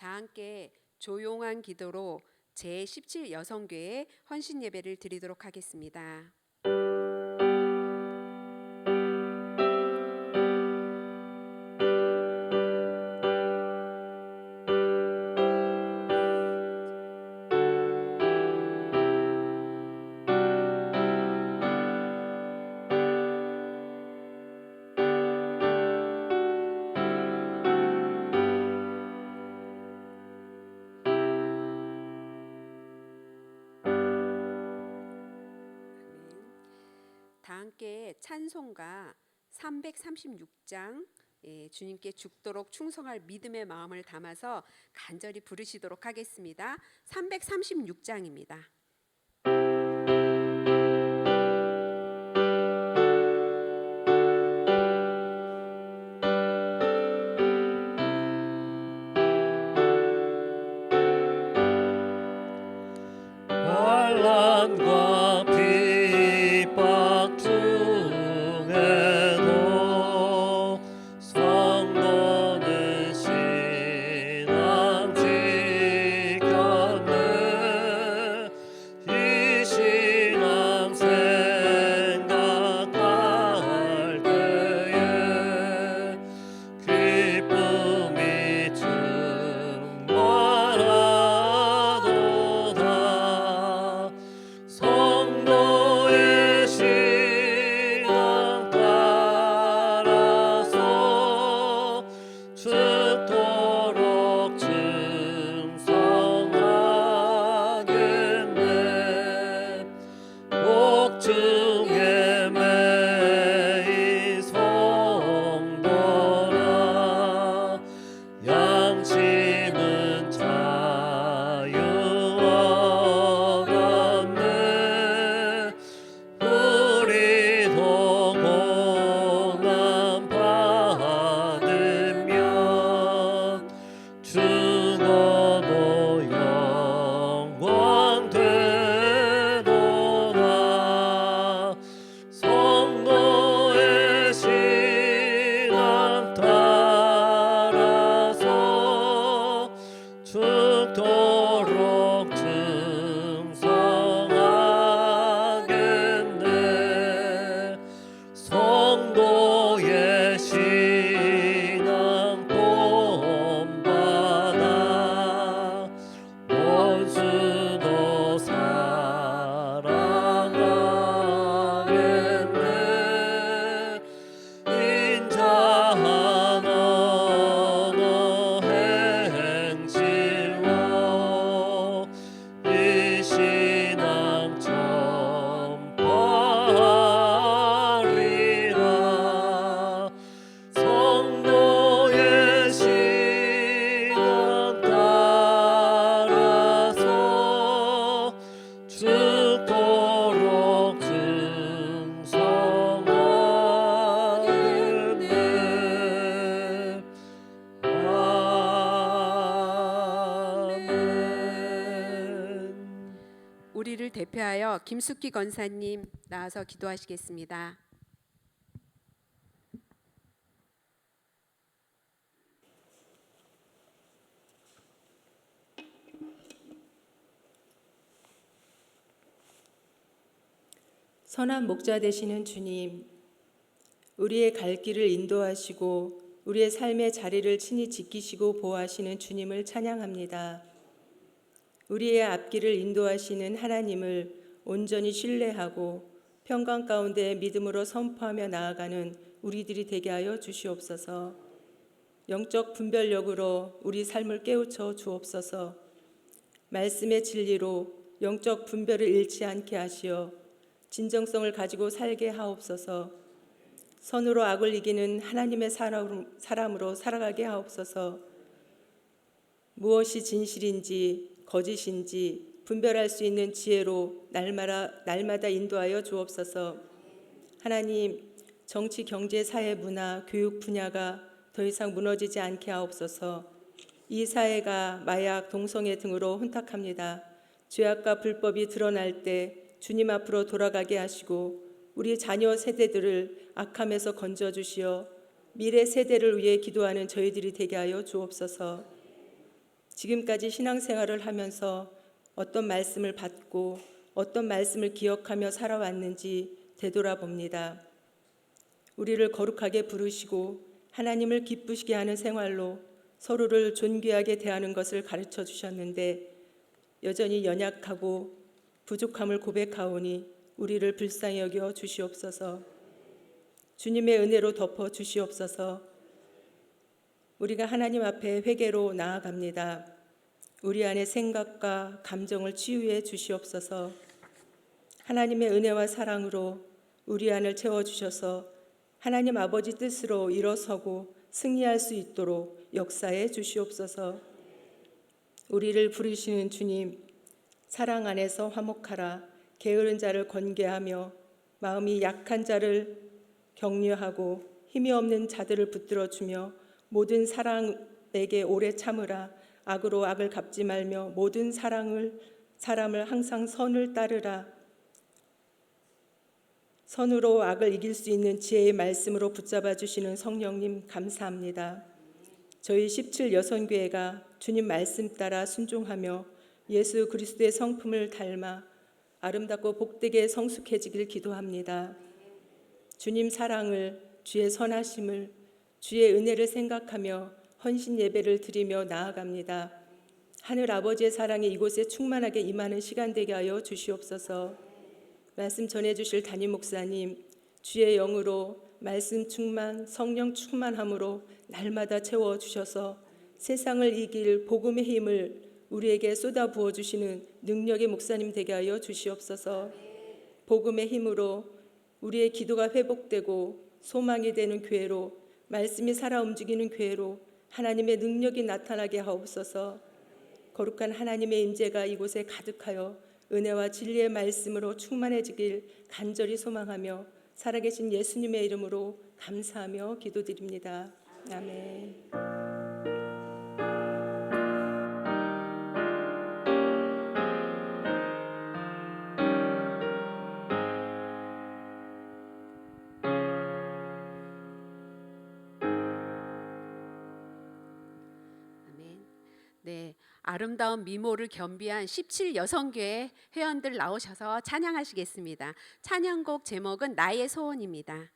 다 함께 조용한 기도로 제17 여성교회 헌신 예배를 드리도록 하겠습니다. 다 함께 찬송가 336장 주님께 죽도록 충성할 믿음의 마음을 담아서 간절히 부르시도록 하겠습니다. 336장입니다. 환난과 핍박 중에도 성도는 신앙 지켰네. 이 신앙 생각할 때에 기쁨이 충만하도다. 성도의 신앙 따라서 죽도록 충성하겠네. 옥중에 매인 성도라 양심은 자유 얻었네. 우리도 고난 받으면 죽어도 영광 되도다. 성도의 신앙 따라서 죽도록 충성하겠네. 성도의 신앙 본받아 원수도 사랑하겠네. 인자한 언어 행실로 이 신앙 전파하리라. 성도의 신앙 따라서 죽도록 충성하겠네. 아멘. 우리를 대표하여 김숙기 권사님 나와서 기도하시겠습니다. 선한 목자 되시는 주님, 우리의 갈 길을 인도하시고 우리의 삶의 자리를 친히 지키시고 보호하시는 주님을 찬양합니다. 우리의 앞길을 인도하시는 하나님을 온전히 신뢰하고 평강 가운데 믿음으로 선포하며 나아가는 우리들이 되게 하여 주시옵소서. 영적 분별력으로 우리 삶을 깨우쳐 주옵소서. 말씀의 진리로 영적 분별을 잃지 않게 하시어 진정성을 가지고 살게 하옵소서. 선으로 악을 이기는 하나님의 사람으로 살아가게 하옵소서. 무엇이 진실인지 거짓인지 분별할 수 있는 지혜로 날마다 인도하여 주옵소서. 하나님, 정치, 경제, 사회, 문화, 교육 분야가 더 이상 무너지지 않게 하옵소서. 이 사회가 마약, 동성애 등으로 혼탁합니다. 죄악과 불법이 드러날 때 주님 앞으로 돌아가게 하시고 우리 자녀 세대들을 악함에서 건져주시어 미래 세대를 위해 기도하는 저희들이 되게 하여 주옵소서. 지금까지 신앙생활을 하면서 어떤 말씀을 받고 어떤 말씀을 기억하며 살아왔는지 되돌아봅니다. 우리를 거룩하게 부르시고 하나님을 기쁘시게 하는 생활로 서로를 존귀하게 대하는 것을 가르쳐 주셨는데 여전히 연약하고 부족함을 고백하오니 우리를 불쌍히 여겨 주시옵소서. 주님의 은혜로 덮어 주시옵소서. 우리가 하나님 앞에 회개로 나아갑니다. 우리 안의 생각과 감정을 치유해 주시옵소서. 하나님의 은혜와 사랑으로 우리 안을 채워주셔서 하나님 아버지 뜻으로 일어서고 승리할 수 있도록 역사해 주시옵소서. 우리를 부르시는 주님, 사랑 안에서 화목하라. 게으른 자를 권계하며 마음이 약한 자를 격려하고 힘이 없는 자들을 붙들어주며 모든 사람에게 오래 참으라. 악으로 악을 갚지 말며 모든 사람을 항상 선을 따르라. 선으로 악을 이길 수 있는 지혜의 말씀으로 붙잡아 주시는 성령님 감사합니다. 저희 17 여선교회가 주님 말씀 따라 순종하며 예수 그리스도의 성품을 닮아 아름답고 복되게 성숙해지길 기도합니다. 주님 사랑을, 주의 선하심을, 주의 은혜를 생각하며 헌신 예배를 드리며 나아갑니다. 하늘 아버지의 사랑이 이곳에 충만하게 임하는 시간 되게 하여 주시옵소서. 말씀 전해주실 담임 목사님, 주의 영으로 말씀 충만, 성령 충만함으로 날마다 채워주셔서 세상을 이길 복음의 힘을 우리에게 쏟아 부어주시는 능력의 목사님 되게 하여 주시옵소서. 복음의 힘으로 우리의 기도가 회복되고 소망이 되는 교회로, 말씀이 살아 움직이는 교회로 하나님의 능력이 나타나게 하옵소서. 거룩한 하나님의 임재가 이곳에 가득하여 은혜와 진리의 말씀으로 충만해지길 간절히 소망하며 살아계신 예수님의 이름으로 감사하며 기도드립니다. 아멘. 아멘. 네, 아름다운 미모를 겸비한 17 여성교회 회원들 나오셔서 찬양하시겠습니다. 찬양곡 제목은 나의 소원입니다.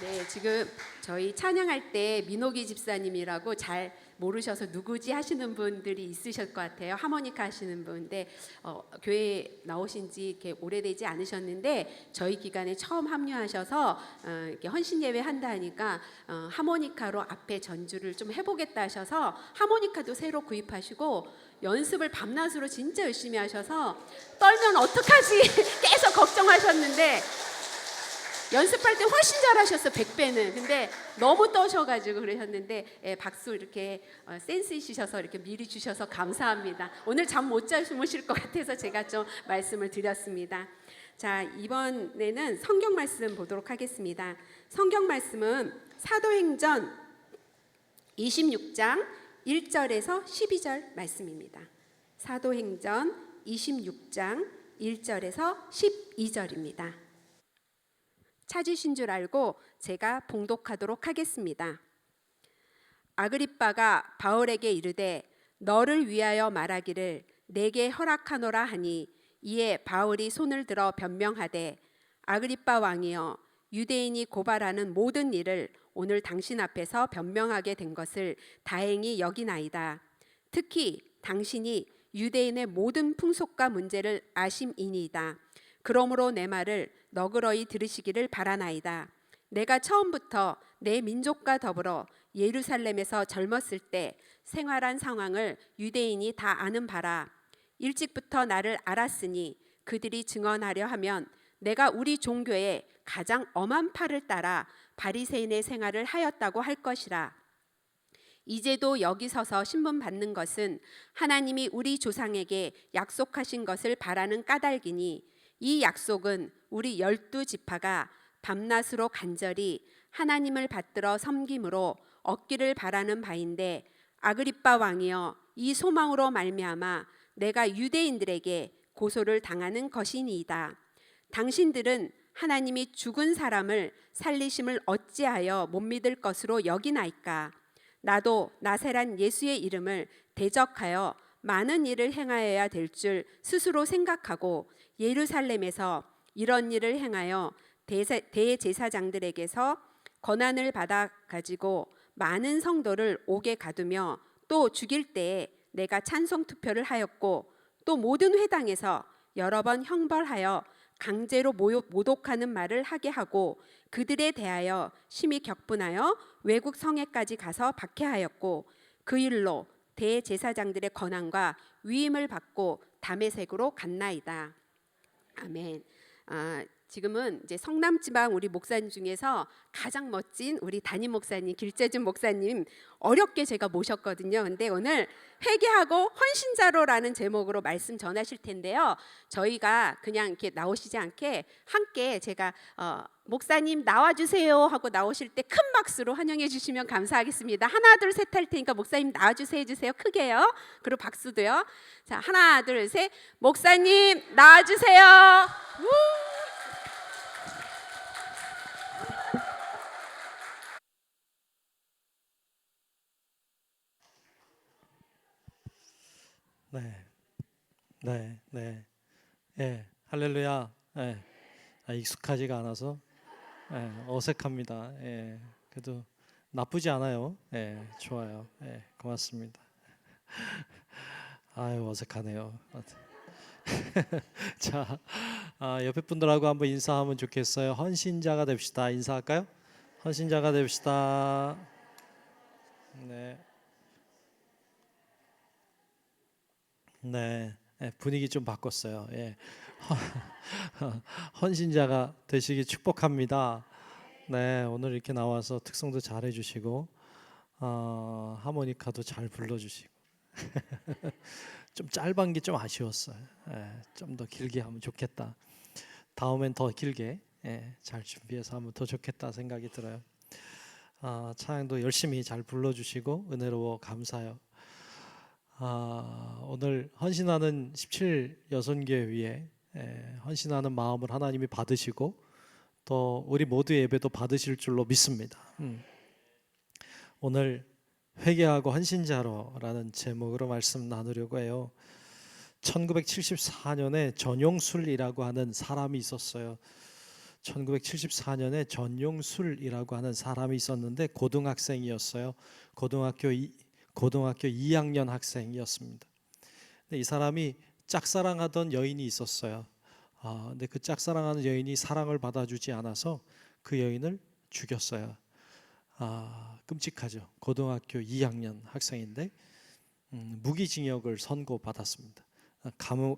네, 지금 저희 찬양할 때 민호기 집사님이라고 잘 모르셔서 누구지 하시는 분들이 있으실 것 같아요. 하모니카 하시는 분인데 교회 나오신 지 이렇게 오래되지 않으셨는데 저희 기간에 처음 합류하셔서 이렇게 헌신 예배 한다 하니까 하모니카로 앞에 전주를 좀 해보겠다 하셔서 하모니카도 새로 구입하시고 연습을 밤낮으로 진짜 열심히 하셔서 떨면 어떡하지 계속 걱정하셨는데 연습할 때 훨씬 잘하셨어 100배는. 근데 너무 떠셔가지고 그러셨는데 박수 이렇게 센스 있으셔서 이렇게 미리 주셔서 감사합니다. 오늘 잠 못 주무실 것 같아서 제가 좀 말씀을 드렸습니다. 자, 이번에는 성경 말씀 보도록 하겠습니다. 성경 말씀은 사도행전 26장 1절에서 12절 말씀입니다. 사도행전 26장 1절에서 12절입니다. 찾으신 줄 알고 제가 봉독하도록 하겠습니다. 아그리빠가 바울에게 이르되 너를 위하여 말하기를 내게 허락하노라 하니 이에 바울이 손을 들어 변명하되 아그리빠 왕이여 유대인이 고발하는 모든 일을 오늘 당신 앞에서 변명하게 된 것을 다행히 여기나이다. 특히 당신이 유대인의 모든 풍속과 문제를 아심이니이다. 그러므로 내 말을 너그러이 들으시기를 바라나이다. 내가 처음부터 내 민족과 더불어 예루살렘에서 젊었을 때 생활한 상황을 유대인이 다 아는 바라. 일찍부터 나를 알았으니 그들이 증언하려 하면 내가 우리 종교의 가장 엄한 팔을 따라 바리새인의 생활을 하였다고 할 것이라. 이제도 여기 서서 신문 받는 것은 하나님이 우리 조상에게 약속하신 것을 바라는 까닭이니 이 약속은 우리 12지파가 밤낮으로 간절히 하나님을 받들어 섬김으로 얻기를 바라는 바인데 아그리빠 왕이여 이 소망으로 말미암아 내가 유대인들에게 고소를 당하는 것이니이다. 당신들은 하나님이 죽은 사람을 살리심을 어찌하여 못 믿을 것으로 여기나이까. 나도 나세란 예수의 이름을 대적하여 많은 일을 행하여야 될 줄 스스로 생각하고 예루살렘에서 이런 일을 행하여 대제사장들에게서 권한을 받아 가지고 많은 성도를 옥에 가두며 또 죽일 때에 내가 찬송 투표를 하였고 또 모든 회당에서 여러 번 형벌하여 강제로 모독하는 말을 하게 하고 그들에 대하여 심히 격분하여 외국 성에까지 가서 박해하였고 그 일로 대제사장들의 권한과 위임을 받고 다메섹으로 갔나이다. 아멘. 지금은 이제 성남지방 우리 목사님 중에서 가장 멋진 우리 담임 목사님 길재준 목사님 어렵게 제가 모셨거든요. 근데 오늘 회개하고 헌신자로라는 제목으로 말씀 전하실 텐데요. 저희가 그냥 이렇게 나오시지 않게 함께 제가 목사님 나와주세요 하고 나오실 때 큰 박수로 환영해 주시면 감사하겠습니다. 하나 둘 셋 할 테니까 목사님 나와주세요 해주세요. 크게요. 그리고 박수도요. 자, 하나 둘 셋. 목사님 나와주세요. 네. 예, 할렐루야. 예, 익숙하지가 않아서 어색합니다. 예, 그래도 나쁘지 않아요. 예, 좋아요. 예, 고맙습니다. 아유, 어색하네요. 자, 옆에 분들하고 한번 인사하면 좋겠어요. 헌신자가 됩시다. 인사할까요? 헌신자가 됩시다. 네, 분위기 좀 바꿨어요. 예. 헌신자가 되시기 축복합니다. 네, 오늘 이렇게 나와서 특성도 잘 해주시고 하모니카도 잘 불러주시고 좀 짧은 게 좀 아쉬웠어요. 좀 더 길게 하면 좋겠다. 다음엔 더 길게 잘 준비해서 하면 더 좋겠다 생각이 들어요. 찬양도 열심히 잘 불러주시고 은혜로워 감사해요. 오늘 헌신하는 17 여선교회 위에 헌신하는 마음을 하나님이 받으시고 또 우리 모두의 예배도 받으실 줄로 믿습니다. 오늘 회개하고 헌신자로라는 제목으로 말씀 나누려고 해요. 1974년에 전용술이라고 하는 사람이 있었어요. 1974년에 전용술이라고 하는 사람이 있었는데 고등학생이었어요. 고등학교 2학년 학생이었습니다. 근데 이 사람이 짝사랑하던 여인이 있었어요. 근데 그 짝사랑하는 여인이 사랑을 받아주지 않아서 그 여인을 죽였어요. 끔찍하죠. 고등학교 2학년 학생인데 무기징역을 선고받았습니다.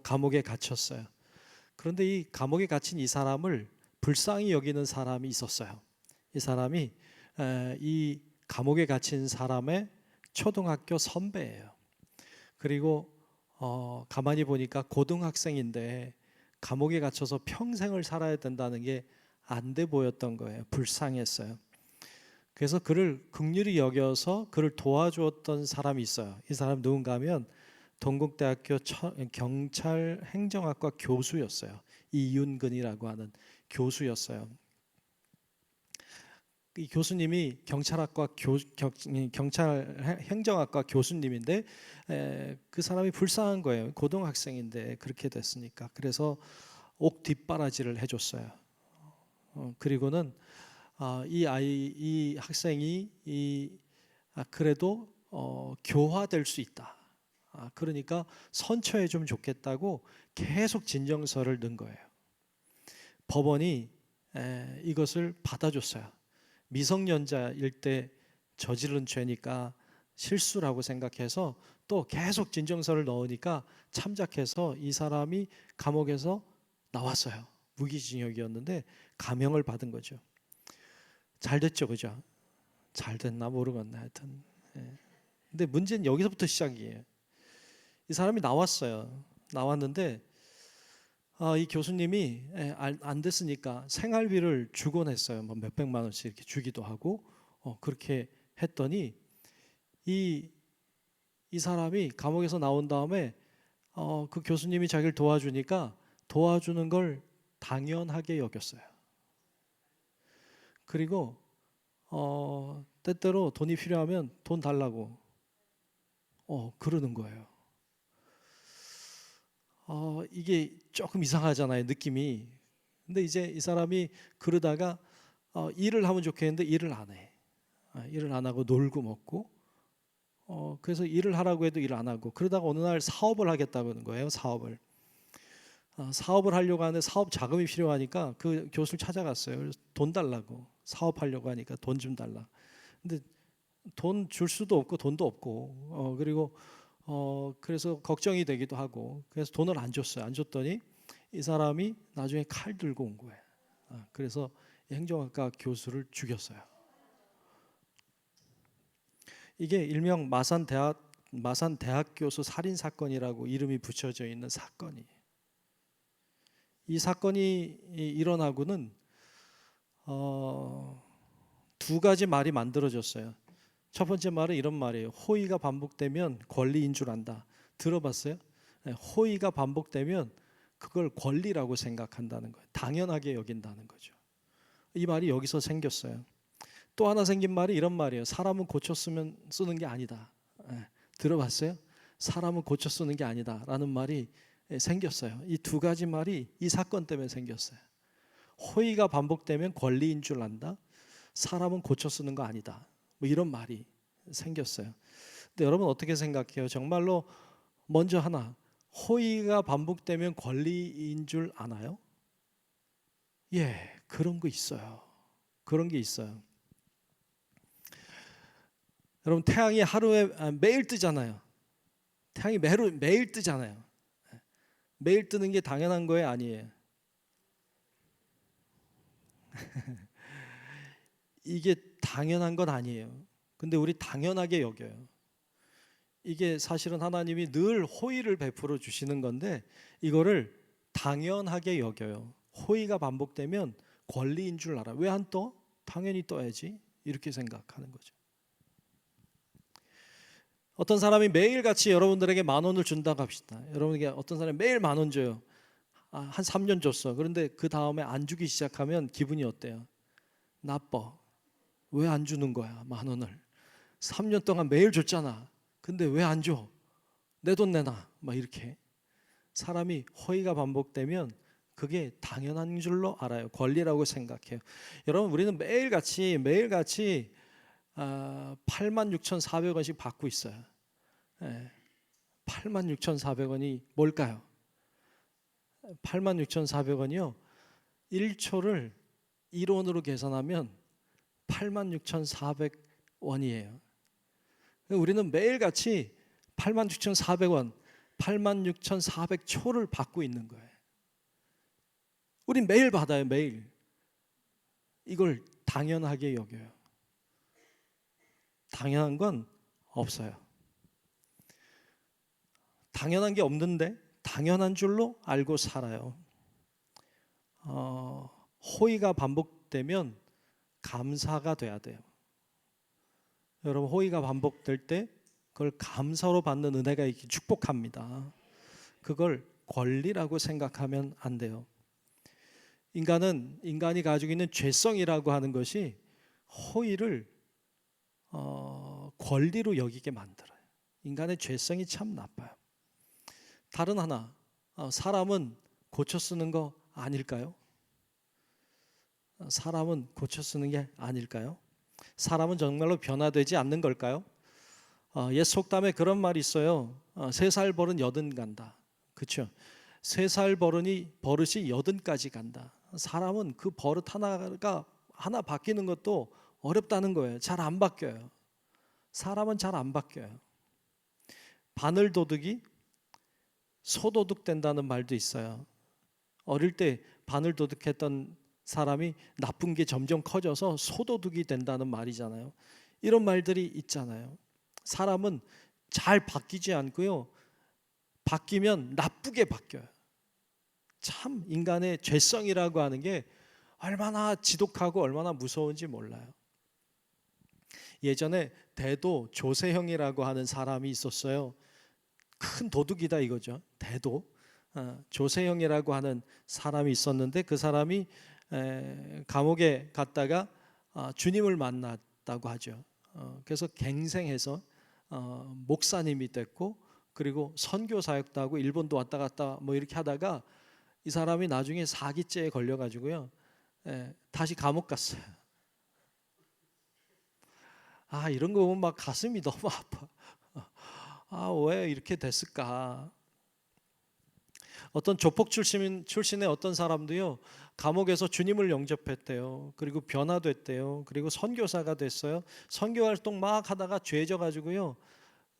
감옥에 갇혔어요. 그런데 이 감옥에 갇힌 이 사람을 불쌍히 여기는 사람이 있었어요. 이 사람이 이 감옥에 갇힌 사람의 초등학교 선배예요. 그리고 가만히 보니까 고등학생인데 감옥에 갇혀서 평생을 살아야 된다는 게 안 돼 보였던 거예요. 불쌍했어요. 그래서 그를 긍휼히 여겨서 그를 도와주었던 사람이 있어요. 이 사람 누군가 하면 동국대학교 경찰 행정학과 교수였어요. 이윤근이라고 하는 교수였어요. 이 교수님이 경찰 행정학과 교수님인데 그 사람이 불쌍한 거예요. 고등학생인데 그렇게 됐으니까. 그래서 옥 뒷바라지를 해줬어요. 그리고는 이 학생이 그래도 교화될 수 있다. 그러니까 선처해 주면 좋겠다고 계속 진정서를 넣은 거예요. 법원이 이것을 받아줬어요. 미성년자일 때 저지른 죄니까 실수라고 생각해서 또 계속 진정서를 넣으니까 참작해서 이 사람이 감옥에서 나왔어요. 무기징역이었는데 감형을 받은 거죠. 잘 됐죠, 그죠? 잘 됐나 모르겠네, 하여튼. 근데 문제는 여기서부터 시작이에요. 이 사람이 나왔어요. 나왔는데 이 교수님이 안 됐으니까 생활비를 주곤 했어요. 뭐 몇백만 원씩 이렇게 주기도 하고 그렇게 했더니 이 사람이 감옥에서 나온 다음에 그 교수님이 자기를 도와주니까 도와주는 걸 당연하게 여겼어요. 그리고 때때로 돈이 필요하면 돈 달라고 그러는 거예요. 이게 조금 이상하잖아요, 느낌이. 근데 이제 이 사람이 그러다가 일을 하면 좋겠는데 일을 안 해. 일을 안 하고 놀고 먹고 그래서 일을 하라고 해도 일 안 하고 그러다가 어느 날 사업을 하겠다는 거예요. 사업을 하려고 하는데 사업 자금이 필요하니까 그 교수를 찾아갔어요. 그래서 돈 달라고. 사업하려고 하니까 돈 좀 달라. 근데 돈 줄 수도 없고 돈도 없고 그리고 그래서 걱정이 되기도 하고 그래서 돈을 안 줬어요. 안 줬더니 이 사람이 나중에 칼 들고 온 거예요. 그래서 행정학과 교수를 죽였어요. 이게 일명 마산 대학 교수 살인 사건이라고 이름이 붙여져 있는 사건이에요. 이 사건이 일어나고는 두 가지 말이 만들어졌어요. 첫 번째 말은 이런 말이에요. 호의가 반복되면 권리인 줄 안다. 들어봤어요? 호의가 반복되면 그걸 권리라고 생각한다는 거예요. 당연하게 여긴다는 거죠. 이 말이 여기서 생겼어요. 또 하나 생긴 말이 이런 말이에요. 사람은 고쳐 쓰는 게 아니다. 들어봤어요? 사람은 고쳐 쓰는 게 아니다 라는 말이 생겼어요. 이 두 가지 말이 이 사건 때문에 생겼어요. 호의가 반복되면 권리인 줄 안다. 사람은 고쳐 쓰는 거 아니다. 뭐 이런 말이 생겼어요. 근데 여러분 어떻게 생각해요? 정말로 먼저 하나, 호의가 반복되면 권리인 줄 아나요? 예, 그런 거 있어요. 그런 게 있어요. 여러분 태양이 하루에 매일 뜨잖아요. 태양이 매일 뜨잖아요. 매일 뜨는 게 당연한 거예요, 아니에요? 이게 당연한 건 아니에요. 근데 우리 당연하게 여겨요. 이게 사실은 하나님이 늘 호의를 베풀어 주시는 건데 이거를 당연하게 여겨요. 호의가 반복되면 권리인 줄 알아. 왜 안 떠? 당연히 떠야지. 이렇게 생각하는 거죠. 어떤 사람이 매일같이 여러분들에게 10,000원을 준다고 합시다. 여러분에게 어떤 사람이 매일 10,000원 줘요. 한 3년 줬어. 그런데 그 다음에 안 주기 시작하면 기분이 어때요? 나빠. 왜 안 주는 거야 10,000원을? 3년 동안 매일 줬잖아. 근데 왜 안 줘? 내 돈 내놔. 막 이렇게 사람이 호의가 반복되면 그게 당연한 줄로 알아요. 권리라고 생각해요. 여러분, 우리는 매일같이 86,400원씩 받고 있어요. 86,400원이 뭘까요? 86,400원이요. 1초를 1원으로 계산하면 86,400원이에요. 우리는 매일같이 86,400원, 86,400초를 받고 있는 거예요. 우린 매일 받아요, 매일. 이걸 당연하게 여겨요. 당연한 건 없어요. 당연한 게 없는데 당연한 줄로 알고 살아요. 호의가 반복되면 감사가 돼야 돼요. 여러분, 호의가 반복될 때 그걸 감사로 받는 은혜가 있기 축복합니다. 그걸 권리라고 생각하면 안 돼요. 인간이 가지고 있는 죄성이라고 하는 것이 호의를 권리로 여기게 만들어요. 인간의 죄성이 참 나빠요. 다른 하나, 사람은 고쳐 쓰는 거 아닐까요? 사람은 고쳐 쓰는 게 아닐까요? 사람은 정말로 변화되지 않는 걸까요? 옛 속담에 그런 말이 있어요. 3살 버른 80 간다. 그렇죠? 3살 버릇이 80까지 간다. 사람은 그 버릇 하나 바뀌는 것도 어렵다는 거예요. 잘 안 바뀌어요. 사람은 잘 안 바뀌어요. 바늘 도둑이 소도둑 된다는 말도 있어요. 어릴 때 바늘 도둑했던 사람이 나쁜 게 점점 커져서 소도둑이 된다는 말이잖아요. 이런 말들이 있잖아요. 사람은 잘 바뀌지 않고요. 바뀌면 나쁘게 바뀌어요. 참 인간의 죄성이라고 하는 게 얼마나 지독하고 얼마나 무서운지 몰라요. 예전에 대도 조세형이라고 하는 사람이 있었어요. 큰 도둑이다 이거죠. 대도 조세형이라고 하는 사람이 있었는데 그 사람이 감옥에 갔다가 주님을 만났다고 하죠. 그래서 갱생해서 목사님이 됐고, 그리고 선교 사역도 하고 일본도 왔다 갔다 뭐 이렇게 하다가 이 사람이 나중에 사기죄에 걸려가지고요, 다시 감옥 갔어요. 이런 거 보면 막 가슴이 너무 아파. 왜 이렇게 됐을까? 어떤 조폭 출신의 어떤 사람도요, 감옥에서 주님을 영접했대요. 그리고 변화됐대요. 그리고 선교사가 됐어요. 선교 활동 막 하다가 죄 져가지고요,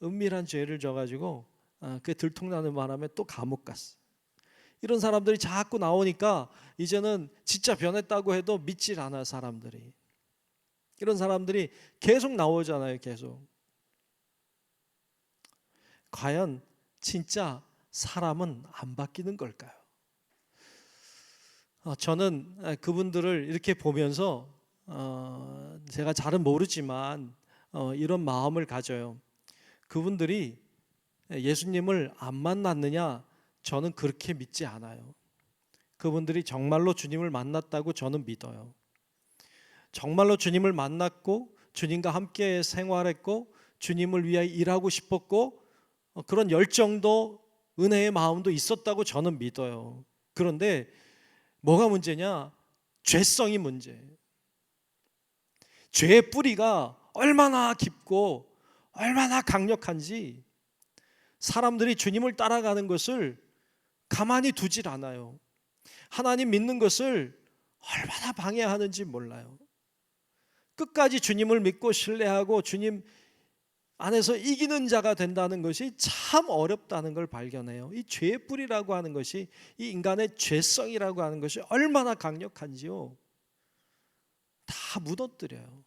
은밀한 죄를 져가지고 그게 들통나는 바람에 또 감옥 갔어. 이런 사람들이 자꾸 나오니까 이제는 진짜 변했다고 해도 믿질 않아 사람들이. 이런 사람들이 계속 나오잖아요, 계속. 과연 진짜 사람은 안 바뀌는 걸까요? 저는 그분들을 이렇게 보면서 제가 잘은 모르지만 이런 마음을 가져요. 그분들이 예수님을 안 만났느냐? 저는 그렇게 믿지 않아요. 그분들이 정말로 주님을 만났다고 저는 믿어요. 정말로 주님을 만났고 주님과 함께 생활했고 주님을 위하여 일하고 싶었고 그런 열정도 은혜의 마음도 있었다고 저는 믿어요. 그런데 뭐가 문제냐? 죄성이 문제예요. 죄의 뿌리가 얼마나 깊고 얼마나 강력한지 사람들이 주님을 따라가는 것을 가만히 두질 않아요. 하나님 믿는 것을 얼마나 방해하는지 몰라요. 끝까지 주님을 믿고 신뢰하고 주님 안에서 이기는 자가 된다는 것이 참 어렵다는 걸 발견해요. 이 죄의 뿌리라고 하는 것이, 이 인간의 죄성이라고 하는 것이 얼마나 강력한지요, 다 무너뜨려요.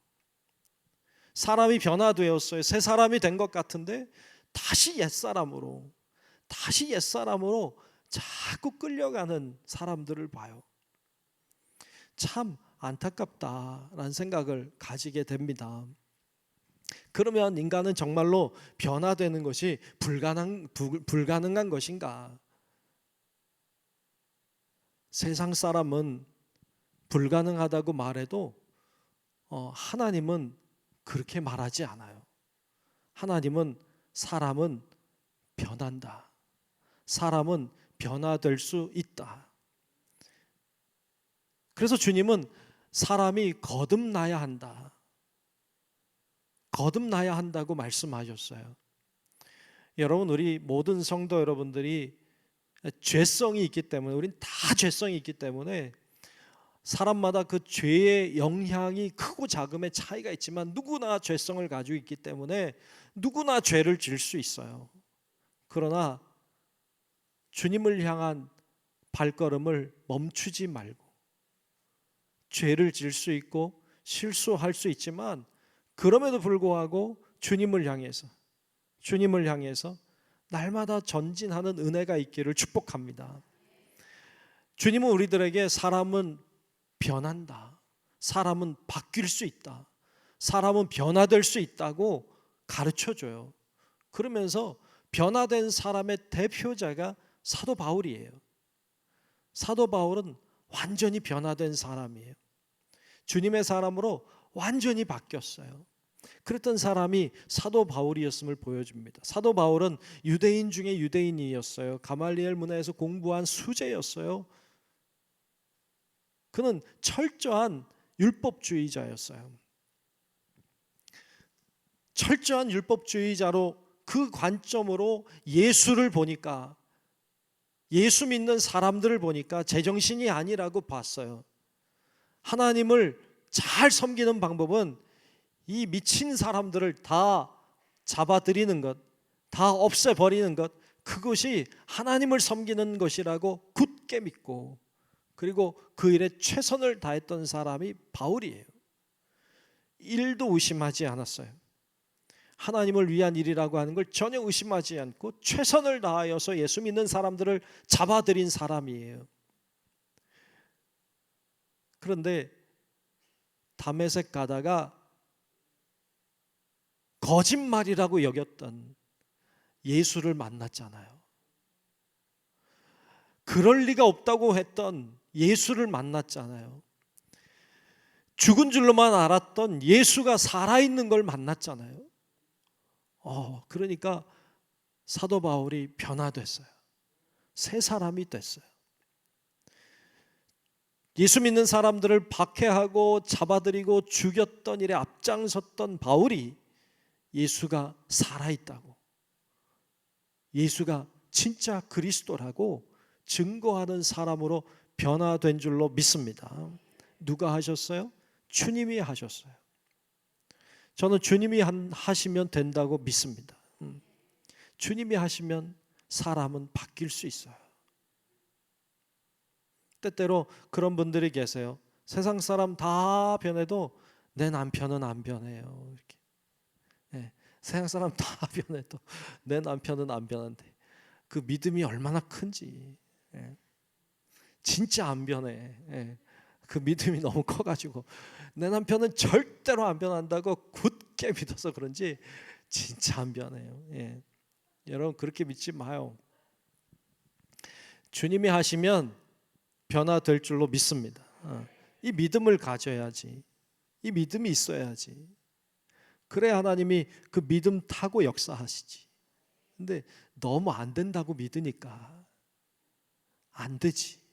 사람이 변화되었어요. 새 사람이 된 것 같은데 다시 옛사람으로 자꾸 끌려가는 사람들을 봐요. 참 안타깝다라는 생각을 가지게 됩니다. 그러면 인간은 정말로 변화되는 것이 불가능한 것인가? 세상 사람은 불가능하다고 말해도 하나님은 그렇게 말하지 않아요. 하나님은 사람은 변한다. 사람은 변화될 수 있다. 그래서 주님은 사람이 거듭나야 한다, 거듭나야 한다고 말씀하셨어요. 여러분, 우리 모든 성도 여러분들이 죄성이 있기 때문에, 우린 다 죄성이 있기 때문에 사람마다 그 죄의 영향이 크고 작음의 차이가 있지만 누구나 죄성을 가지고 있기 때문에 누구나 죄를 지을 수 있어요. 그러나 주님을 향한 발걸음을 멈추지 말고, 죄를 지을 수 있고 실수할 수 있지만 그럼에도 불구하고 주님을 향해서 날마다 전진하는 은혜가 있기를 축복합니다. 주님은 우리들에게 사람은 변한다, 사람은 바뀔 수 있다, 사람은 변화될 수 있다고 가르쳐줘요. 그러면서 변화된 사람의 대표자가 사도 바울이에요. 사도 바울은 완전히 변화된 사람이에요. 주님의 사람으로 완전히 바뀌었어요. 그랬던 사람이 사도 바울이었음을 보여줍니다. 사도 바울은 유대인 중에 유대인이었어요. 가말리엘 문화에서 공부한 수재였어요. 그는 철저한 율법주의자였어요. 철저한 율법주의자로 그 관점으로 예수를 보니까, 예수 믿는 사람들을 보니까 제정신이 아니라고 봤어요. 하나님을 잘 섬기는 방법은 이 미친 사람들을 다 잡아들이는 것, 다 없애버리는 것, 그것이 하나님을 섬기는 것이라고 굳게 믿고, 그리고 그 일에 최선을 다했던 사람이 바울이에요. 일도 의심하지 않았어요. 하나님을 위한 일이라고 하는 걸 전혀 의심하지 않고 최선을 다하여서 예수 믿는 사람들을 잡아들인 사람이에요. 그런데 다메섹 가다가 거짓말이라고 여겼던 예수를 만났잖아요. 그럴 리가 없다고 했던 예수를 만났잖아요. 죽은 줄로만 알았던 예수가 살아있는 걸 만났잖아요. 그러니까 사도 바울이 변화됐어요. 새 사람이 됐어요. 예수 믿는 사람들을 박해하고 잡아들이고 죽였던 일에 앞장섰던 바울이 예수가 살아있다고, 예수가 진짜 그리스도라고 증거하는 사람으로 변화된 줄로 믿습니다. 누가 하셨어요? 주님이 하셨어요. 저는 주님이 하시면 된다고 믿습니다. 주님이 하시면 사람은 바뀔 수 있어요. 때때로 그런 분들이 계세요. 세상 사람 다 변해도 내 남편은 안 변해요. 이렇게. 네, 세상 사람 다 변해도 내 남편은 안 변한대. 그 믿음이 얼마나 큰지. 네. 진짜 안 변해. 네. 그 믿음이 너무 커가지고 내 남편은 절대로 안 변한다고 굳게 믿어서 그런지 진짜 안 변해요. 예. 여러분 그렇게 믿지 마요. 주님이 하시면 변화될 줄로 믿습니다. 이 믿음을 가져야지. 이 믿음이 있어야지. 그래야 하나님이 그 믿음 타고 역사하시지. 근데 너무 안 된다고 믿으니까 안 되지.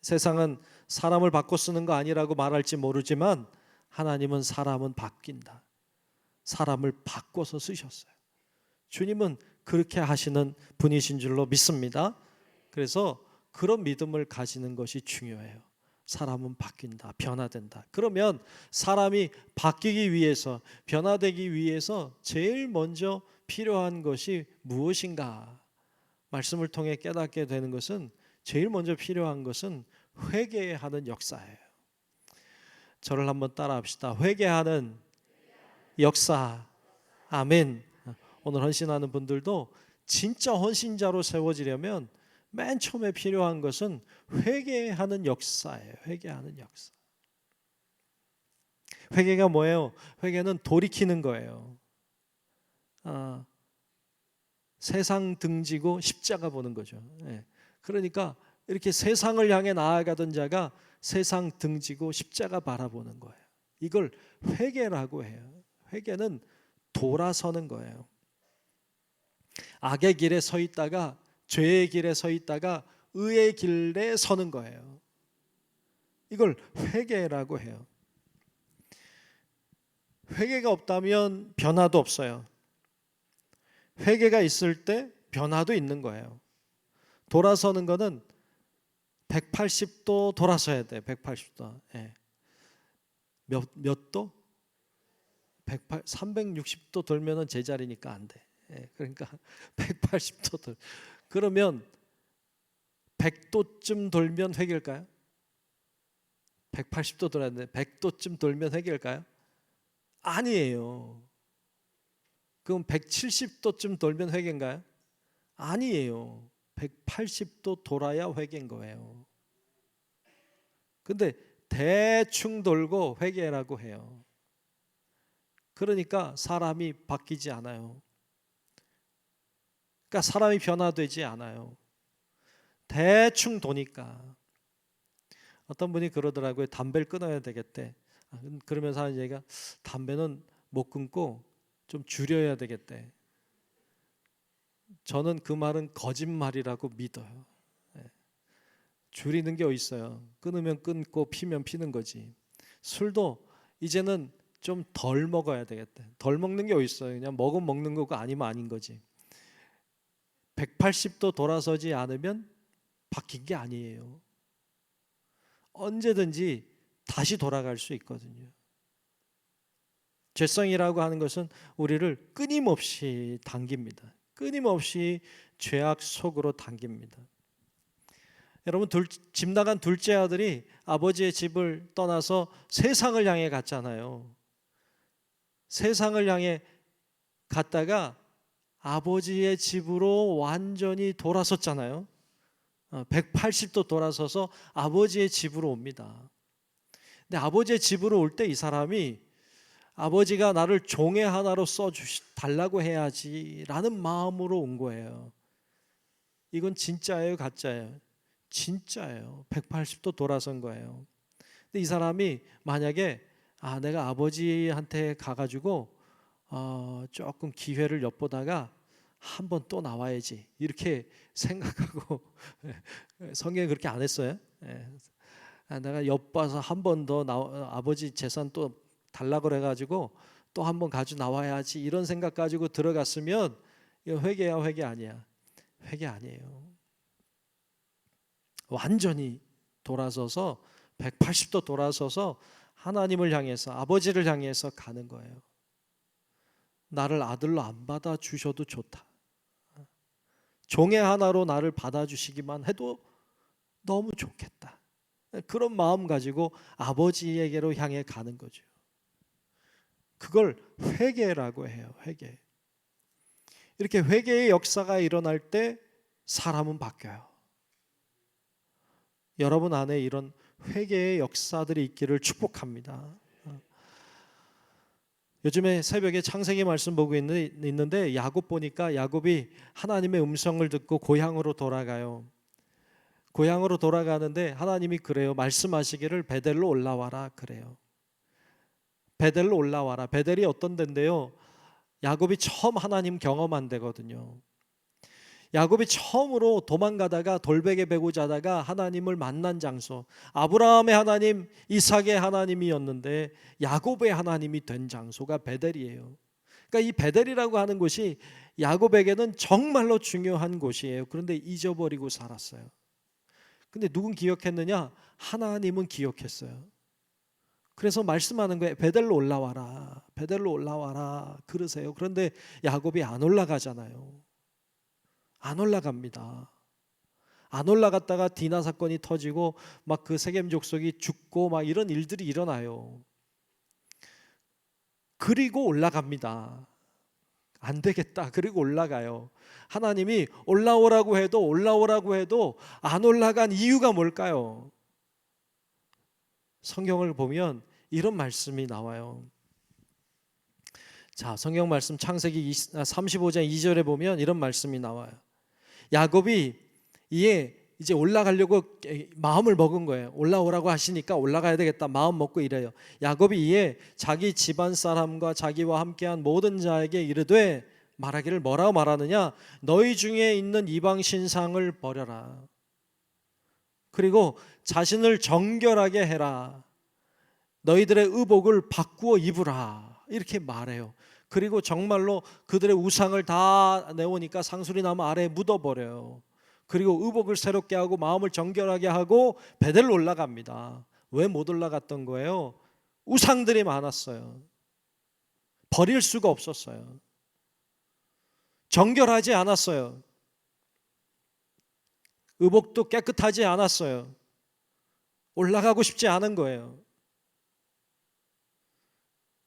세상은 사람을 바꿔 쓰는 거 아니라고 말할지 모르지만 하나님은 사람은 바뀐다. 사람을 바꿔서 쓰셨어요. 주님은 그렇게 하시는 분이신 줄로 믿습니다. 그래서 그런 믿음을 가지는 것이 중요해요. 사람은 바뀐다, 변화된다. 그러면 사람이 바뀌기 위해서, 변화되기 위해서 제일 먼저 필요한 것이 무엇인가? 말씀을 통해 깨닫게 되는 것은, 제일 먼저 필요한 것은 회개하는 역사예요. 저를 한번 따라합시다. 회개하는 역사. 아멘. 오늘 헌신하는 분들도 진짜 헌신자로 세워지려면 맨 처음에 필요한 것은 회개하는 역사예요. 회개하는 역사. 회개가 뭐예요? 회개는 돌이키는 거예요. 세상 등지고 십자가 보는 거죠. 그러니까 이렇게 세상을 향해 나아가던 자가 세상 등지고 십자가 바라보는 거예요. 이걸 회개라고 해요. 회개는 돌아서는 거예요. 악의 길에 서 있다가, 죄의 길에 서 있다가 의의 길에 서는 거예요. 이걸 회개라고 해요. 회개가 없다면 변화도 없어요. 회개가 있을 때 변화도 있는 거예요. 돌아서는 거는 180도 돌아서야 돼. 180도. 예. 몇 도? 360도 돌면은 제자리니까 안 돼. 예. 그러니까 180도 돌. 그러면 100도쯤 돌면 회개일까요? 180도 돌아야 돼. 100도쯤 돌면 회개일까요? 아니에요. 그럼 170도쯤 돌면 회개인가요? 아니에요. 180도 돌아야 회개인 거예요. 근데 대충 돌고 회개라고 해요. 그러니까 사람이 바뀌지 않아요. 그러니까 사람이 변화되지 않아요. 대충 도니까. 어떤 분이 그러더라고요. 담배를 끊어야 되겠대. 그러면서 하는 얘기가 담배는 못 끊고 좀 줄여야 되겠대. 저는 그 말은 거짓말이라고 믿어요. 줄이는 게 어디 있어요. 끊으면 끊고 피면 피는 거지. 술도 이제는 좀 덜 먹어야 되겠대. 덜 먹는 게 어디 있어요. 그냥 먹으면 먹는 거고 아니면 아닌 거지. 180도 돌아서지 않으면 바뀐 게 아니에요. 언제든지 다시 돌아갈 수 있거든요. 죄성이라고 하는 것은 우리를 끊임없이 당깁니다. 끊임없이 죄악 속으로 당깁니다. 여러분, 집 나간 둘째 아들이 아버지의 집을 떠나서 세상을 향해 갔잖아요. 세상을 향해 갔다가 아버지의 집으로 완전히 돌아섰잖아요. 180도 돌아서서 아버지의 집으로 옵니다. 근데 아버지의 집으로 올 때 이 사람이 아버지가 나를 종의 하나로 써달라고 해야지라는 마음으로 온 거예요. 이건 진짜예요, 가짜예요? 진짜예요. 180도 돌아선 거예요. 근데 이 사람이 만약에 내가 아버지한테 가가지고 조금 기회를 엿보다가 한번 또 나와야지 이렇게 생각하고 성경에 그렇게 안 했어요. 내가 엿봐서 한 번 더 아버지 재산 또 달라고 그래가지고 또 한 번 가지고 나와야지 이런 생각 가지고 들어갔으면 이거 회개야, 회개 아니야? 회개 아니에요. 완전히 돌아서서 180도 돌아서서 하나님을 향해서 아버지를 향해서 가는 거예요. 나를 아들로 안 받아주셔도 좋다. 종의 하나로 나를 받아주시기만 해도 너무 좋겠다. 그런 마음 가지고 아버지에게로 향해 가는 거죠. 그걸 회개라고 해요. 회개. 이렇게 회개의 역사가 일어날 때 사람은 바뀌어요. 여러분 안에 이런 회개의 역사들이 있기를 축복합니다. 요즘에 새벽에 창세기 말씀 보고 있는데 야곱 보니까 야곱이 하나님의 음성을 듣고 고향으로 돌아가요. 고향으로 돌아가는데 하나님이 그래요. 말씀하시기를 베델로 올라와라 그래요. 베델로 올라와라. 베델이 어떤 데인데요. 야곱이 처음 하나님 경험한 데거든요. 야곱이 처음으로 도망가다가 돌베개 베고 자다가 하나님을 만난 장소, 아브라함의 하나님, 이삭의 하나님이었는데 야곱의 하나님이 된 장소가 베델이에요. 그러니까 이 베델이라고 하는 곳이 야곱에게는 정말로 중요한 곳이에요. 그런데 잊어버리고 살았어요. 근데 누군 기억했느냐? 하나님은 기억했어요. 그래서 말씀하는 거예요. 베델로 올라와라. 베델로 올라와라. 그러세요. 그런데 야곱이 안 올라가잖아요. 안 올라갑니다. 안 올라갔다가 디나 사건이 터지고 막 그 세겜 족속이 죽고 막 이런 일들이 일어나요. 그리고 올라갑니다. 안 되겠다. 그리고 올라가요. 하나님이 올라오라고 해도 안 올라간 이유가 뭘까요? 성경을 보면 이런 말씀이 나와요. 자, 성경 말씀 창세기 35장 2절에 보면 이런 말씀이 나와요. 야곱이 이제 올라가려고 마음을 먹은 거예요. 올라오라고 하시니까 올라가야 되겠다 마음 먹고 이래요. 야곱이 이에 자기 집안 사람과 자기와 함께한 모든 자에게 이르되 말하기를 뭐라고 말하느냐? 너희 중에 있는 이방 신상을 버려라. 그리고 자신을 정결하게 해라. 너희들의 의복을 바꾸어 입으라. 이렇게 말해요. 그리고 정말로 그들의 우상을 다 내오니까 상수리나무 아래에 묻어버려요. 그리고 의복을 새롭게 하고 마음을 정결하게 하고 베델로 올라갑니다. 왜 못 올라갔던 거예요? 우상들이 많았어요. 버릴 수가 없었어요. 정결하지 않았어요. 의복도 깨끗하지 않았어요. 올라가고 싶지 않은 거예요.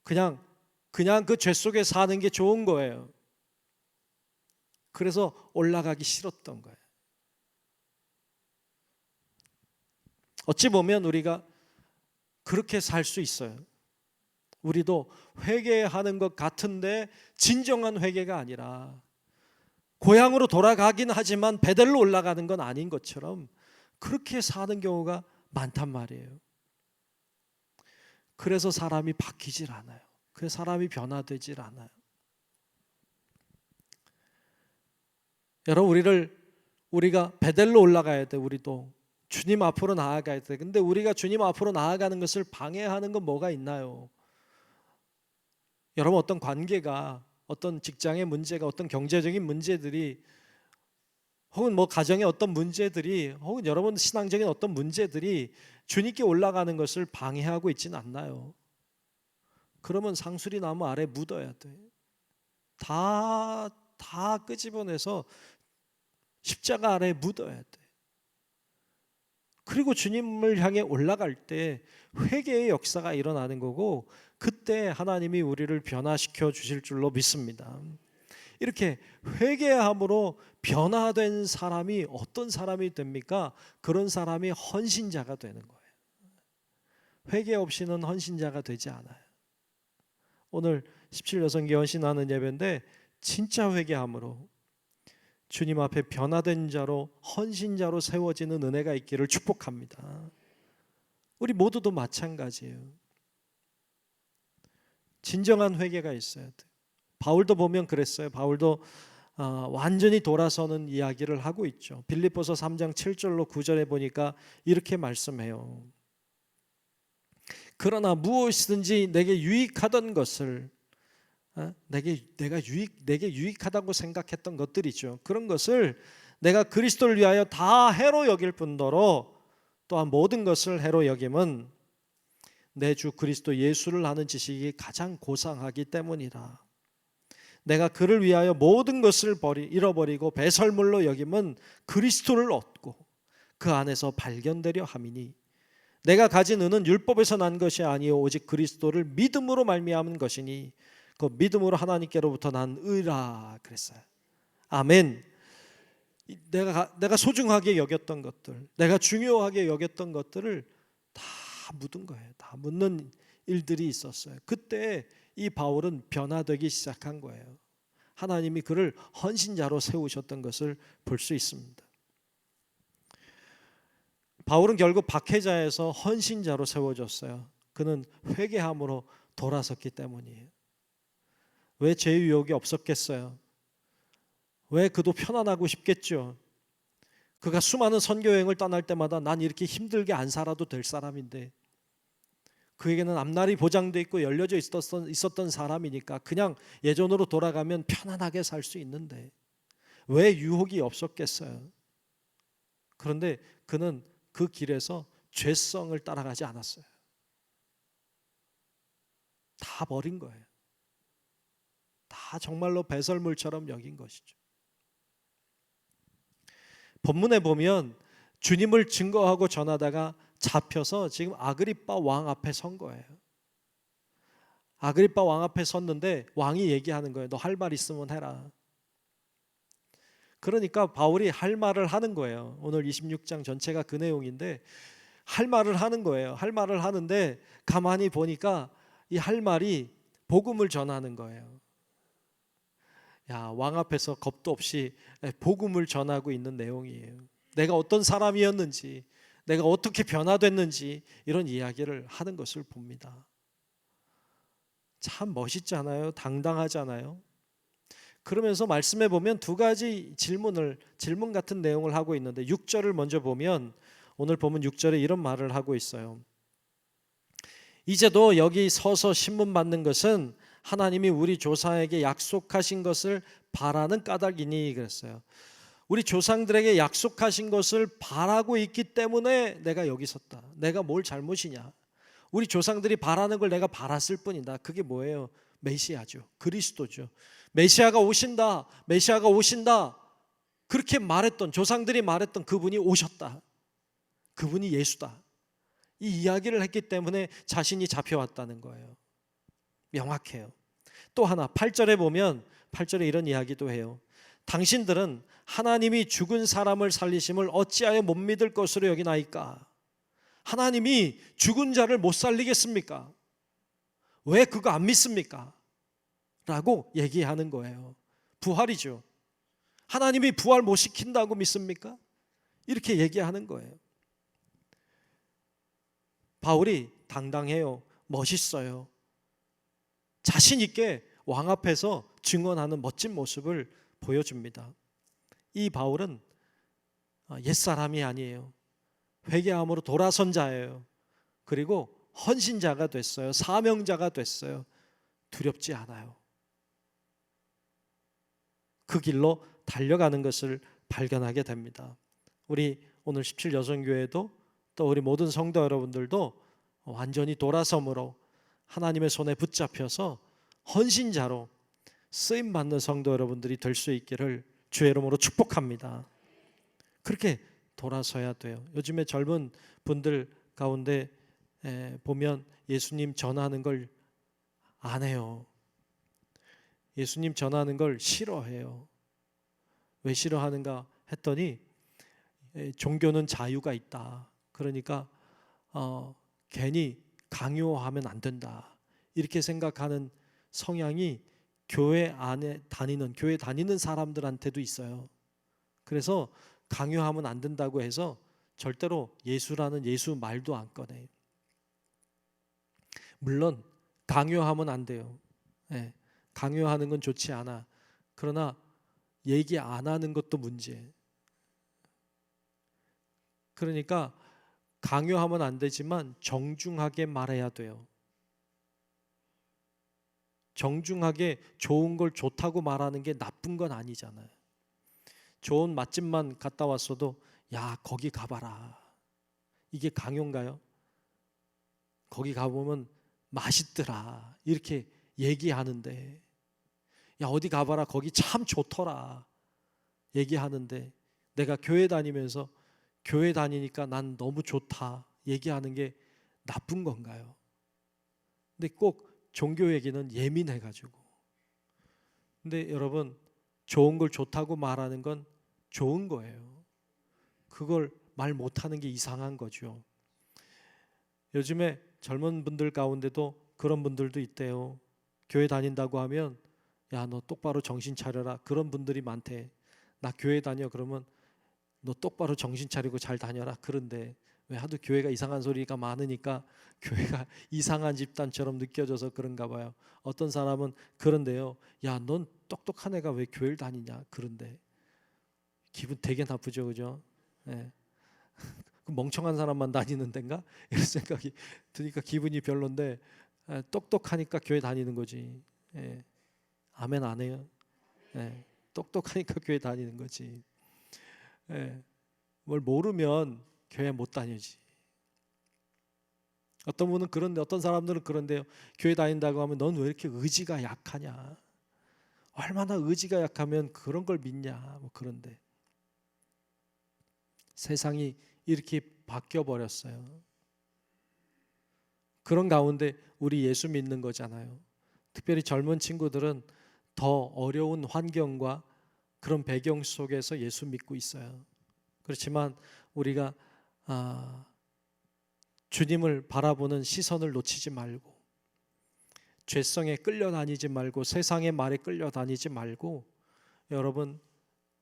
그냥 그 죄 속에 사는 게 좋은 거예요. 그래서 올라가기 싫었던 거예요. 어찌 보면 우리가 그렇게 살 수 있어요. 우리도 회개하는 것 같은데 진정한 회개가 아니라 고향으로 돌아가긴 하지만 베델로 올라가는 건 아닌 것처럼 그렇게 사는 경우가 많단 말이에요. 그래서 사람이 바뀌질 않아요. 그래서 사람이 변화되질 않아요. 여러분, 우리가 베델로 올라가야 돼. 우리도 주님 앞으로 나아가야 돼. 근데 우리가 주님 앞으로 나아가는 것을 방해하는 건 뭐가 있나요? 여러분, 어떤 관계가, 어떤 직장의 문제가, 어떤 경제적인 문제들이, 혹은 뭐 가정의 어떤 문제들이, 혹은 여러분 신앙적인 어떤 문제들이 주님께 올라가는 것을 방해하고 있지는 않나요? 그러면 상수리 나무 아래 묻어야 돼. 다 끄집어내서 십자가 아래 묻어야 돼. 그리고 주님을 향해 올라갈 때 회개의 역사가 일어나는 거고, 그때 하나님이 우리를 변화시켜 주실 줄로 믿습니다. 이렇게 회개함으로 변화된 사람이 어떤 사람이 됩니까? 그런 사람이 헌신자가 되는 거예요. 회개 없이는 헌신자가 되지 않아요. 오늘 17여성기 헌신하는 예배인데 진짜 회개함으로 주님 앞에 변화된 자로, 헌신자로 세워지는 은혜가 있기를 축복합니다. 우리 모두도 마찬가지예요. 진정한 회개가 있어야 돼요. 바울도 보면 그랬어요. 바울도 완전히 돌아서는 이야기를 하고 있죠. 빌립보서 3장 7절로 9절에 보니까 이렇게 말씀해요. 그러나 무엇이든지 내게 유익하던 것을, 내게 유익하다고 생각했던 것들이죠. 그런 것을 내가 그리스도를 위하여 다 해로 여길 뿐더러 또한 모든 것을 해로 여김은 내 주 그리스도 예수를 아는 지식이 가장 고상하기 때문이라. 내가 그를 위하여 모든 것을 잃어버리고 배설물로 여김은 그리스도를 얻고 그 안에서 발견되려 함이니 내가 가진 은은 율법에서 난 것이 아니요 오직 그리스도를 믿음으로 말미암은 것이니 그 믿음으로 하나님께로부터 난 의라 그랬어요. 아멘. 내가 소중하게 여겼던 것들, 내가 중요하게 여겼던 것들을 다 묻은 거예요. 다 묻는 일들이 있었어요. 그때 이 바울은 변화되기 시작한 거예요. 하나님이 그를 헌신자로 세우셨던 것을 볼 수 있습니다. 바울은 결국 박해자에서 헌신자로 세워졌어요. 그는 회개함으로 돌아섰기 때문이에요. 왜 죄의 유혹이 없었겠어요? 왜 그도 편안하고 싶겠죠? 그가 수많은 선교 여행을 떠날 때마다 난 이렇게 힘들게 안 살아도 될 사람인데, 그에게는 앞날이 보장돼 있고 열려져 있었던 사람이니까 그냥 예전으로 돌아가면 편안하게 살 수 있는데 왜 유혹이 없었겠어요? 그런데 그는 그 길에서 죄성을 따라가지 않았어요. 다 버린 거예요. 다 정말로 배설물처럼 여긴 것이죠. 본문에 보면 주님을 증거하고 전하다가 잡혀서 지금 아그리빠 왕 앞에 선 거예요. 아그리빠 왕 앞에 섰는데 왕이 얘기하는 거예요. 너 할 말 있으면 해라. 그러니까 바울이 할 말을 하는 거예요. 오늘 26장 전체가 그 내용인데 할 말을 하는 거예요. 할 말을 하는데 가만히 보니까 이 할 말이 복음을 전하는 거예요. 왕 앞에서 겁도 없이 복음을 전하고 있는 내용이에요. 내가 어떤 사람이었는지, 내가 어떻게 변화됐는지 이런 이야기를 하는 것을 봅니다. 참 멋있잖아요. 당당하잖아요. 그러면서 말씀해 보면 두 가지 질문 같은 내용을 하고 있는데 6절을 먼저 보면 오늘 보면 6절에 이런 말을 하고 있어요. 이제도 여기 서서 신문 받는 것은 하나님이 우리 조상에게 약속하신 것을 바라는 까닭이니 그랬어요. 우리 조상들에게 약속하신 것을 바라고 있기 때문에 내가 여기 섰다. 내가 뭘 잘못이냐? 우리 조상들이 바라는 걸 내가 바랐을 뿐이다. 그게 뭐예요? 메시아죠. 그리스도죠. 메시아가 오신다. 메시아가 오신다. 그렇게 말했던, 조상들이 말했던 그분이 오셨다. 그분이 예수다. 이 이야기를 했기 때문에 자신이 잡혀왔다는 거예요. 명확해요. 또 하나 8절에 보면 8절에 이런 이야기도 해요. 당신들은 하나님이 죽은 사람을 살리심을 어찌하여 못 믿을 것으로 여기나이까? 하나님이 죽은 자를 못 살리겠습니까? 왜 그거 안 믿습니까? 라고 얘기하는 거예요. 부활이죠. 하나님이 부활 못 시킨다고 믿습니까? 이렇게 얘기하는 거예요. 바울이 당당해요. 멋있어요. 자신 있게 왕 앞에서 증언하는 멋진 모습을 보여줍니다. 이 바울은 옛사람이 아니에요. 회개함으로 돌아선 자예요. 그리고 헌신자가 됐어요. 사명자가 됐어요. 두렵지 않아요. 그 길로 달려가는 것을 발견하게 됩니다. 우리 오늘 17 여성교회도 또 우리 모든 성도 여러분들도 완전히 돌아섬으로 하나님의 손에 붙잡혀서 헌신자로 쓰임받는 성도 여러분들이 될 수 있기를 주의 이름으로 축복합니다. 그렇게 돌아서야 돼요. 요즘에 젊은 분들 가운데 보면 예수님 전하는 걸 안 해요. 예수님 전하는 걸 싫어해요. 왜 싫어하는가 했더니 종교는 자유가 있다. 그러니까 괜히 강요하면 안 된다. 이렇게 생각하는 성향이 교회 안에 교회 다니는 사람들한테도 있어요. 그래서 강요하면 안 된다고 해서 절대로 예수라는 예수 말도 안 꺼내요. 물론 강요하면 안 돼요. 네, 강요하는 건 좋지 않아. 그러나 얘기 안 하는 것도 문제예요. 그러니까 강요하면 안 되지만 정중하게 말해야 돼요. 정중하게 좋은 걸 좋다고 말하는 게 나쁜 건 아니잖아요. 좋은 맛집만 갔다 왔어도 야 거기 가봐라. 이게 강요인가요? 거기 가보면 맛있더라. 이렇게 얘기하는데 야 어디 가봐라. 거기 참 좋더라. 얘기하는데 내가 교회 다니면서 교회 다니니까 난 너무 좋다. 얘기하는 게 나쁜 건가요? 근데 꼭 종교 얘기는 예민해가지고. 근데 여러분 좋은 걸 좋다고 말하는 건 좋은 거예요. 그걸 말 못하는 게 이상한 거죠. 요즘에 젊은 분들 가운데도 그런 분들도 있대요. 교회 다닌다고 하면 야 너 똑바로 정신 차려라. 그런 분들이 많대. 나 교회 다녀 그러면 너 똑바로 정신 차리고 잘 다녀라. 그런데 왜 하도 교회가 이상한 소리가 많으니까 교회가 이상한 집단처럼 느껴져서 그런가 봐요. 어떤 사람은 그런데요. 야 넌 똑똑한 애가 왜 교회를 다니냐. 그런데 기분 되게 나쁘죠. 그죠? 네. 그 멍청한 사람만 다니는 데인가? 이런 생각이 드니까 기분이 별론데 똑똑하니까 교회 다니는 거지. 예. 아멘 안 해요? 예. 똑똑하니까 교회 다니는 거지. 예. 뭘 모르면 교회 못 다니지. 어떤 분은 그런데 어떤 사람들은 그런데요. 교회 다닌다고 하면 넌 왜 이렇게 의지가 약하냐? 얼마나 의지가 약하면 그런 걸 믿냐? 뭐 그런데 세상이 이렇게 바뀌어 버렸어요. 그런 가운데 우리 예수 믿는 거잖아요. 특별히 젊은 친구들은 더 어려운 환경과 그런 배경 속에서 예수 믿고 있어요. 그렇지만 우리가 주님을 바라보는 시선을 놓치지 말고 죄성에 끌려다니지 말고 세상의 말에 끌려다니지 말고 여러분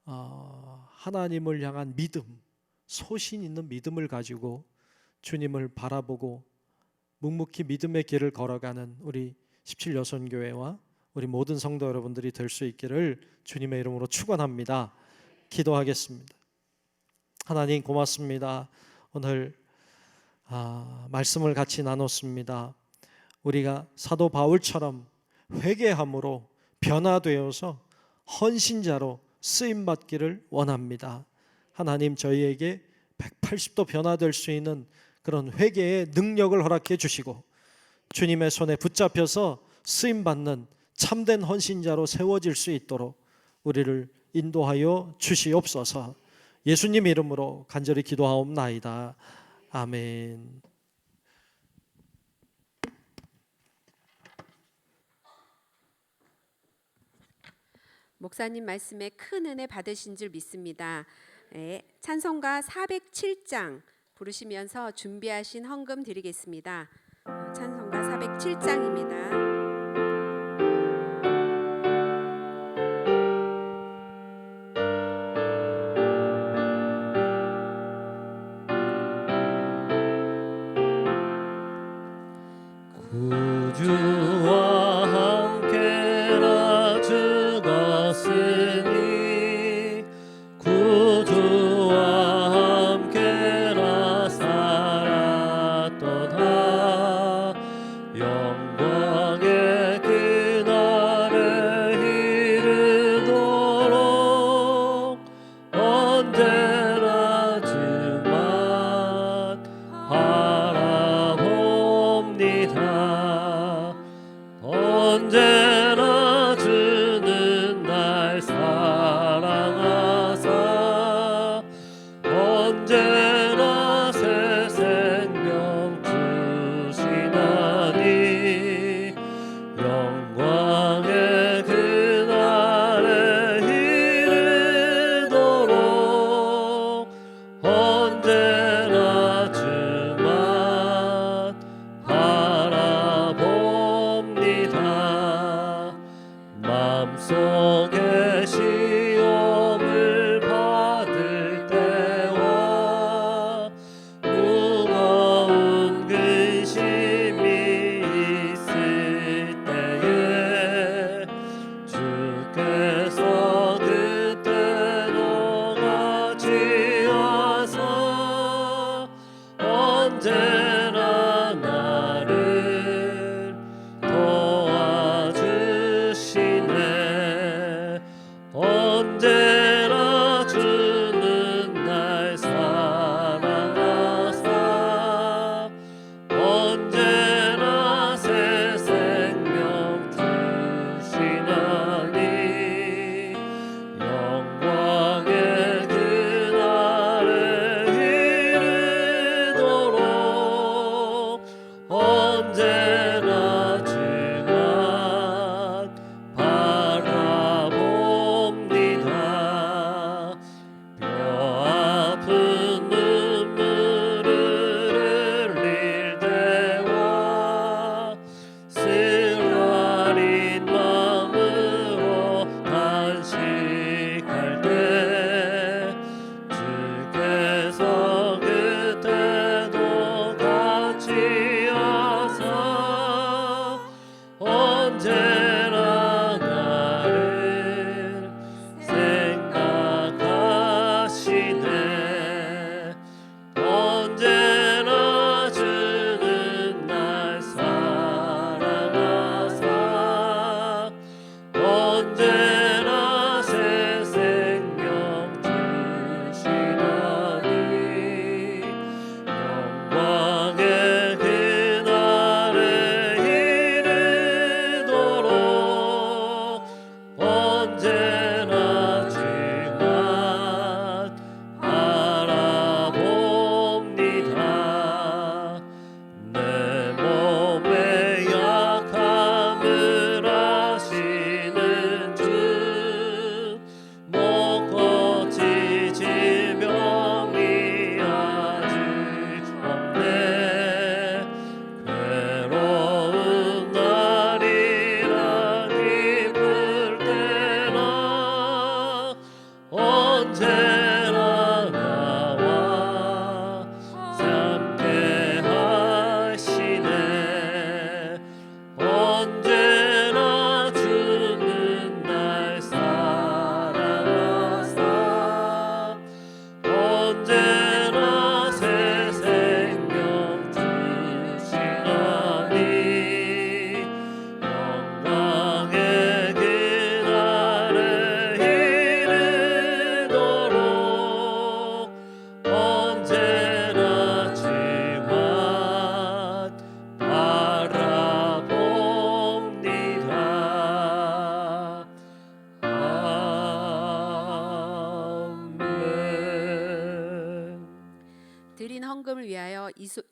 하나님을 향한 믿음, 소신 있는 믿음을 가지고 주님을 바라보고 묵묵히 믿음의 길을 걸어가는 우리 17 여선교회와 우리 모든 성도 여러분들이 될 수 있기를 주님의 이름으로 축원합니다. 기도하겠습니다. 하나님 고맙습니다. 오늘 말씀을 같이 나눴습니다. 우리가 사도 바울처럼 회개함으로 변화되어서 헌신자로 쓰임받기를 원합니다. 하나님 저희에게 180도 변화될 수 있는 그런 회개의 능력을 허락해 주시고 주님의 손에 붙잡혀서 쓰임받는 참된 헌신자로 세워질 수 있도록 우리를 인도하여 주시옵소서. 예수님 이름으로 간절히 기도하옵나이다. 아멘. 목사님 말씀에 큰 은혜 받으신 줄 믿습니다. 네, 찬송가 407장 부르시면서 준비하신 헌금 드리겠습니다. 찬송가 407장입니다. 구주와 함께라 죽었으니 구주와 함께라 살았도다. 영광의 그날에 이르도록 언제나 주만 바라봅니다. 언제나 주는 날 사랑하사 언제나 새 생명 주시나니 영광의 그날에 이르도록 언제나 주만 바라봅니다. 마음속에 시험을 받을 때와 무거운 근심이 있을 때에 주께서 그때도 같이 하사 언제나 나를 도와주시네. 언제나 주는 날 사랑하사 언제나 새 생명 주시나니 영광의 그날에 이르도록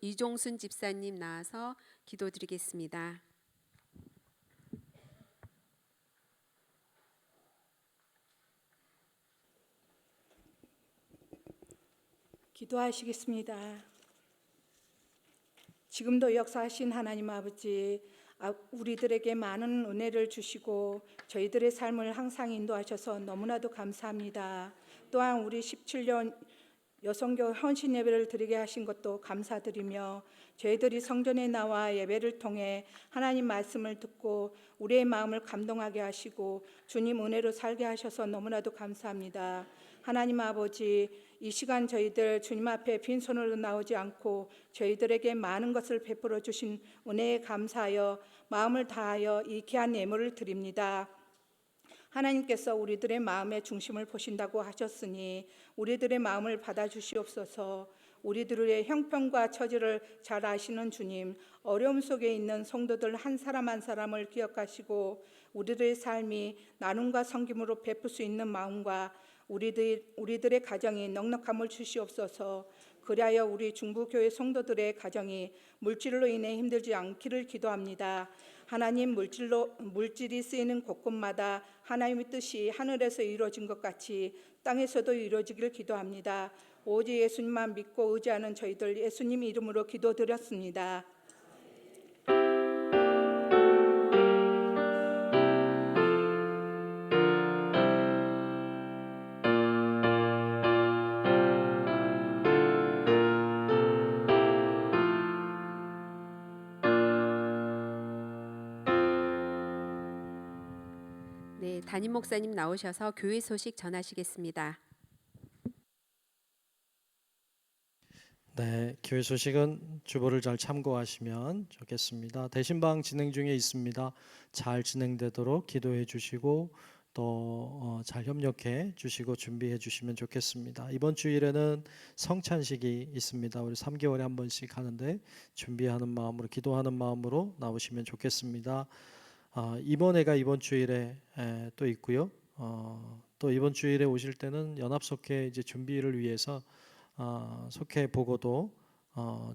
이종순 집사님 나와서 기도드리겠습니다. 기도하시겠습니다. 지금도 역사하신 하나님 아버지, 우리들에게 많은 은혜를 주시고 저희들의 삶을 항상 인도하셔서 너무나도 감사합니다. 또한 우리 17년 여성교 헌신 예배를 드리게 하신 것도 감사드리며 저희들이 성전에 나와 예배를 통해 하나님 말씀을 듣고 우리의 마음을 감동하게 하시고 주님 은혜로 살게 하셔서 너무나도 감사합니다. 하나님 아버지, 이 시간 저희들 주님 앞에 빈손으로 나오지 않고 저희들에게 많은 것을 베풀어 주신 은혜에 감사하여 마음을 다하여 이 귀한 예물을 드립니다. 하나님께서 우리들의 마음의 중심을 보신다고 하셨으니 우리들의 마음을 받아주시옵소서. 우리들의 형편과 처지를 잘 아시는 주님, 어려움 속에 있는 성도들 한 사람 한 사람을 기억하시고 우리들의 삶이 나눔과 섬김으로 베풀 수 있는 마음과 우리들의 가정이 넉넉함을 주시옵소서. 그리하여 우리 중부교회 성도들의 가정이 물질로 인해 힘들지 않기를 기도합니다. 하나님, 물질이 쓰이는 곳곳마다 하나님의 뜻이 하늘에서 이루어진 것 같이 땅에서도 이루어지기를 기도합니다. 오직 예수님만 믿고 의지하는 저희들 예수님 이름으로 기도드렸습니다. 네, 담임 목사님 나오셔서 교회 소식 전하시겠습니다. 네, 교회 소식은 주보를 잘 참고하시면 좋겠습니다. 대신방 진행 중에 있습니다. 잘 진행되도록 기도해 주시고 또 잘 협력해 주시고 준비해 주시면 좋겠습니다. 이번 주일에는 성찬식이 있습니다. 우리 3개월에 한 번씩 하는데 준비하는 마음으로, 기도하는 마음으로 나오시면 좋겠습니다. 이번에가 이번 주일에 또 있고요. 또 이번 주일에 오실 때는 연합속회 이제 준비를 위해서 속회 보고도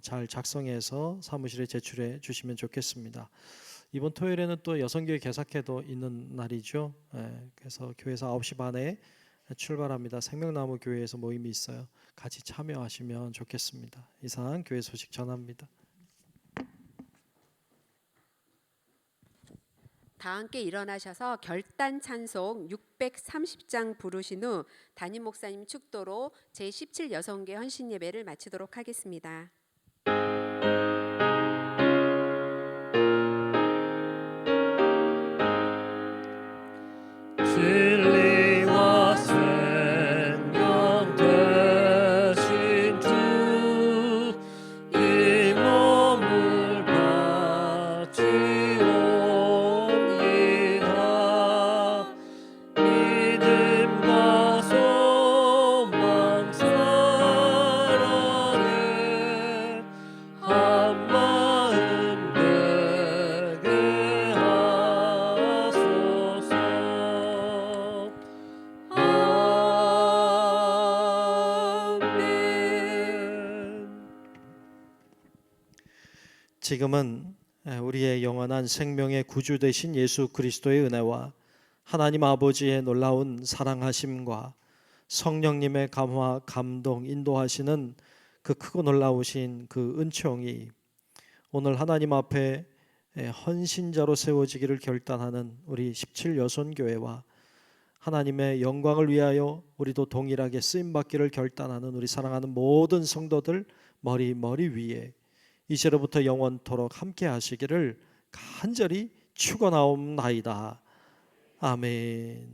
잘 작성해서 사무실에 제출해 주시면 좋겠습니다. 이번 토요일에는 또 여성교회 개사회도 있는 날이죠. 그래서 교회에서 9시 반에 출발합니다. 생명나무 교회에서 모임이 있어요. 같이 참여하시면 좋겠습니다. 이상 교회 소식 전합니다. 다 함께 일어나셔서 결단 찬송 630장 부르신 후 담임 목사님 축도로 제17 여성계 헌신 예배를 마치도록 하겠습니다. 진리와 생명 되신 주, 이 몸을 바치옵니다. 믿음과 소망 사랑에 한 마음 되게 하소서. 지금은 우리의 영원한 생명의 구주 되신 예수 그리스도의 은혜와 하나님 아버지의 놀라운 사랑하심과 성령님의 감화, 감동, 인도하시는 그 크고 놀라우신 그 은총이 오늘 하나님 앞에 헌신자로 세워지기를 결단하는 우리 17 여선교회와 하나님의 영광을 위하여 우리도 동일하게 쓰임받기를 결단하는 우리 사랑하는 모든 성도들 머리 위에 이제로부터 영원토록 함께 하시기를 간절히 축원하옵나이다. 아멘.